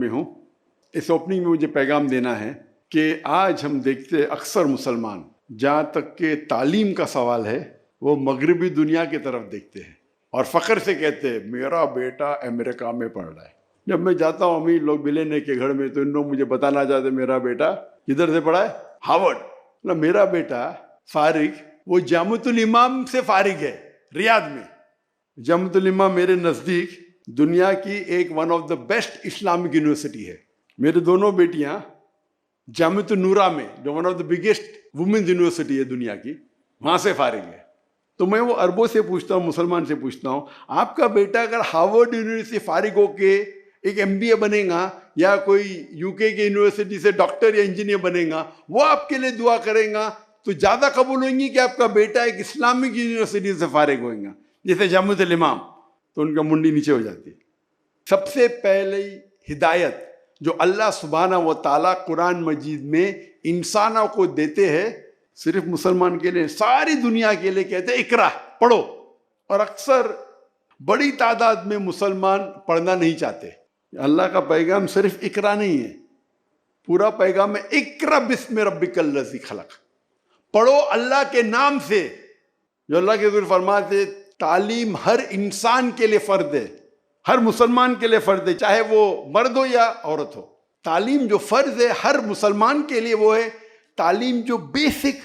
में हूँ। इस ओपनिंग में मुझे पैगाम देना है कि आज हम देखते अक्सर मुसलमान, जहाँ तक के तालीम का सवाल है, वो मगरबी दुनिया की तरफ देखते हैं और फ़ख्र से कहते हैं मेरा बेटा अमेरिका में पढ़ रहा है। जब मैं जाता हूँ अमीर लोग बिलेने के घर में, तो इन लोग मुझे बताना चाहते मेरा बेटा किधर से पढ़ा है, हार्वर्ड। मतलब मेरा बेटा फारिग, वो जामुतुल इमाम से फारिग है, रियाद में। जामुतुल इमाम मेरे नज़दीक दुनिया की एक one of the best Islamic university है। मेरे दोनों बेटियां जामिअतुन नूरा में, जो one of the biggest women's university है दुनिया की, वहाँ से फारिग है। तो मैं वो अरबों से पूछता हूँ, मुसलमान से पूछता हूँ, आपका बेटा अगर हार्वर्ड यूनिवर्सिटी फारिग होके एक MBA बनेगा या कोई UK के यूनिवर्सिटी से डॉक्टर या इंजीनियर बनेगा, वो आपके लिए दुआ करेगा तो ज़्यादा कबूल होंगी कि आपका बेटा एक इस्लामिक यूनिवर्सिटी से फारिग होगा, जैसे जामुअतुल इमाम। तो उनका मुंडी नीचे हो जाती है। सबसे पहले हिदायत जो अल्लाह सुब्हाना व ताला कुरान मजीद में इंसानों को देते हैं, सिर्फ मुसलमान के लिए, सारी दुनिया के लिए कहते हैं इकरा, पढ़ो। और अक्सर बड़ी तादाद में मुसलमान पढ़ना नहीं चाहते। अल्लाह का पैगाम सिर्फ इकरा नहीं है, पूरा पैगाम है इकरा बिस्मि रब्बिकल लज़ी खलक, पढ़ो अल्लाह के नाम से। जो अल्लाह के रसूल फरमाते तालीम हर इंसान के लिए फ़र्ज है, हर मुसलमान के लिए फ़र्ज है, चाहे वो मर्द हो या औरत हो। तालीम जो फ़र्ज है हर मुसलमान के लिए वो है तालीम जो बेसिक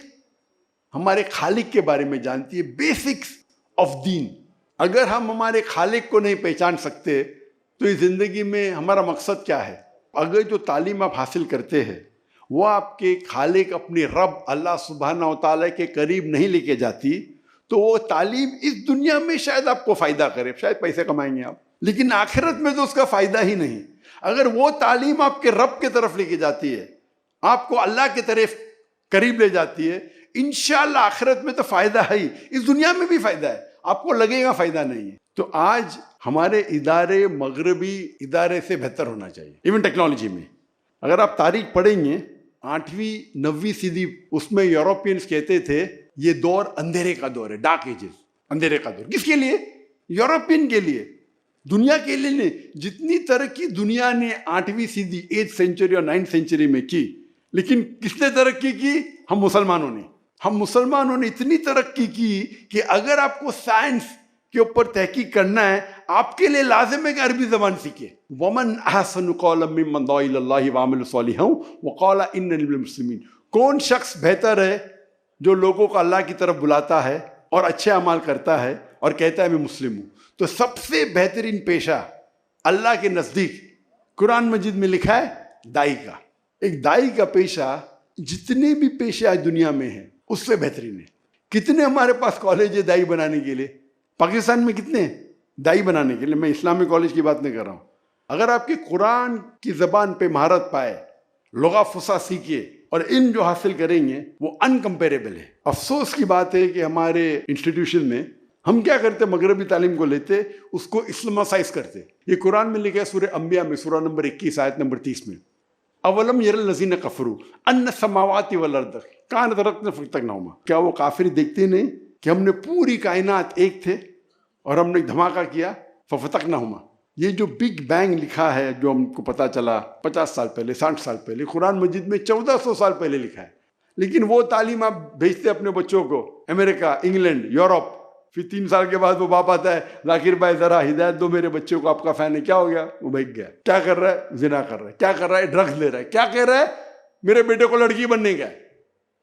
हमारे खालिक के बारे में जानती है, बेसिक्स ऑफ दीन। अगर हम हमारे खालिक को नहीं पहचान सकते तो इस ज़िंदगी में हमारा मकसद क्या है? अगर जो तालीम आप हासिल करते हैं वो आपके खालिक अपने रब अल्लाह सुब्हाना व तआला के करीब नहीं लेके जाती, तो वो तालीम इस दुनिया में शायद आपको फ़ायदा करे, शायद पैसे कमाएंगे आप, लेकिन आखिरत में तो उसका फ़ायदा ही नहीं। अगर वो तालीम आपके रब के तरफ लेके जाती है, आपको अल्लाह की तरफ करीब ले जाती है, इंशाअल्लाह आखिरत में तो फ़ायदा है ही, इस दुनिया में भी फ़ायदा है, आपको लगेगा फ़ायदा नहीं है। तो आज हमारे इदारे मगरबी इदारे से बेहतर होना चाहिए। इवन टेक्नोलॉजी में अगर आप तारीख पढ़ेंगे 8वीं 9वीं सदी, उसमें यूरोपियंस कहते थे ये दौर अंधेरे का दौर है, डार्क एजेस, अंधेरे का दौर। किसके लिए? यूरोपियन के लिए, दुनिया के लिए नहीं। जितनी तरक्की दुनिया ने 8वीं सदी 8th सेंचुरी और 9th सेंचुरी में की, लेकिन किसने तरक्की की? हम मुसलमानों ने। हम मुसलमानों ने इतनी तरक्की की कि अगर आपको साइंस के ऊपर तहकीक करना है, आपके लिए लाजिम है कि अरबी ज़बान सीखे। वमन अहसनु क़ौलन मिम्मन दअा इलल्लाहि व अमिला सालिहान व क़ाला इन्ननी मिनल मुस्लिमीन। कौन शख्स बेहतर है जो लोगों को अल्लाह की तरफ बुलाता है और अच्छे अमाल करता है और कहता है मैं मुस्लिम हूँ? तो सबसे बेहतरीन पेशा अल्लाह के नज़दीक कुरान मजीद में लिखा है दाई का। एक दाई का पेशा जितने भी पेशे आज दुनिया में हैं उससे बेहतरीन है। कितने हमारे पास कॉलेज है दाई बनाने के लिए? पाकिस्तान में कितने हैं दाई बनाने के लिए? मैं इस्लामिक कॉलेज की बात नहीं कर रहा हूँ। अगर आपके कुरान की ज़बान पे महारत पाए, लुग़ा फुसा सीखे और इन जो हासिल करेंगे वो अनकम्पेरेबल है। अफसोस की बात है कि हमारे इंस्टीट्यूशन में हम क्या करते, मगरबी तालीम को लेते, उसको इस्लामाइज करते। ये कुरान में लिखा है सूरह अंबिया में, सूरह नंबर 21 आयत नंबर 30 में, अवलम यरल लज़ीना कफ़रू अन्न समावाति वल अर्द कानत रत्न फतक़नाहुमा। क्या वो काफिर देखते नहीं कि हमने पूरी कायनात एक थे और हमने धमाका किया, फतक़नाहुमा। ये जो बिग बैंग लिखा है, जो हमको पता चला 50 साल पहले, 60 साल पहले, कुरान मजीद में 1400 साल पहले लिखा है। लेकिन वो तालीम आप भेजते अपने बच्चों को अमेरिका, इंग्लैंड, यूरोप, फिर 3 साल के बाद वो बाप आता है, जाकिर भाई ज़रा हिदायत दो मेरे बच्चों को, आपका फ़ैन है। क्या हो गया? वो भाग गया। क्या कर रहा है? जिना कर रहा है। क्या कर रहा है? ड्रग्स ले रहा है। क्या कह रहा है? मेरे बेटे को लड़की बनने का है।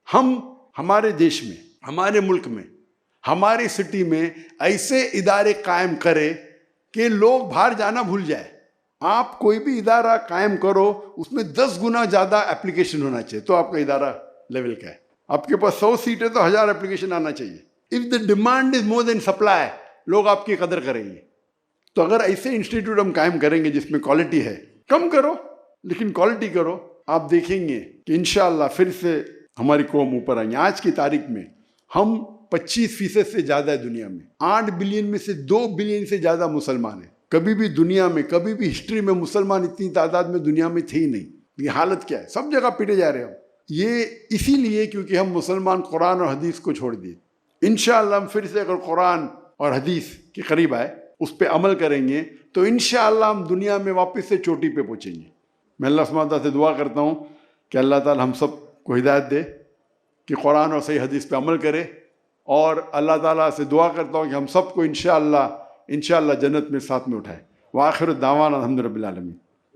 हम हमारे देश में, हमारे मुल्क में, हमारी सिटी में ऐसे इदारे कायम करें कि लोग बाहर जाना भूल जाए। आप कोई भी इदारा कायम करो, उसमें 10 गुना ज़्यादा एप्लीकेशन होना चाहिए, तो आपका इदारा लेवल का है। आपके पास 100 सीटें तो 1000 एप्लीकेशन आना चाहिए। If the demand is more than supply, लोग आपकी कदर करेंगे। तो अगर ऐसे इंस्टीट्यूट हम कायम करेंगे जिसमें क्वालिटी है, कम करो लेकिन क्वालिटी करो, आप देखेंगे कि इंशाअल्लाह फिर से हमारी कौम ऊपर आएंगे। आज की तारीख में हम 25% से ज़्यादा है दुनिया में। 8 बिलियन में से 2 बिलियन से ज़्यादा मुसलमान हैं। कभी भी दुनिया में, कभी भी हिस्ट्री में मुसलमान इतनी तादाद में दुनिया में थे ही नहीं। ये हालत क्या है? सब जगह पिटे जा रहे हैं हम। ये इसीलिए क्योंकि हम मुसलमान कुरान और हदीस को छोड़ दिए। इंशाअल्लाह हम फिर से अगर कुरान और हदीस के करीब आए, उस पर अमल करेंगे, तो इंशाअल्लाह हम दुनिया में वापस से चोटी पे पहुँचेंगे। मैं अल्लाह सुब्हानहू तआला से दुआ करता हूँ कि अल्लाह ताला हम सब को हिदायत दे कि कुरान और सही हदीस पे अमल करे, और अल्लाह ताला से दुआ करता हूँ कि हम सबको इंशाअल्लाह जन्नत में साथ में उठाए। व आखिर दावाना अल्हम्दुलिल्लाहि रब्बिल आलमीन।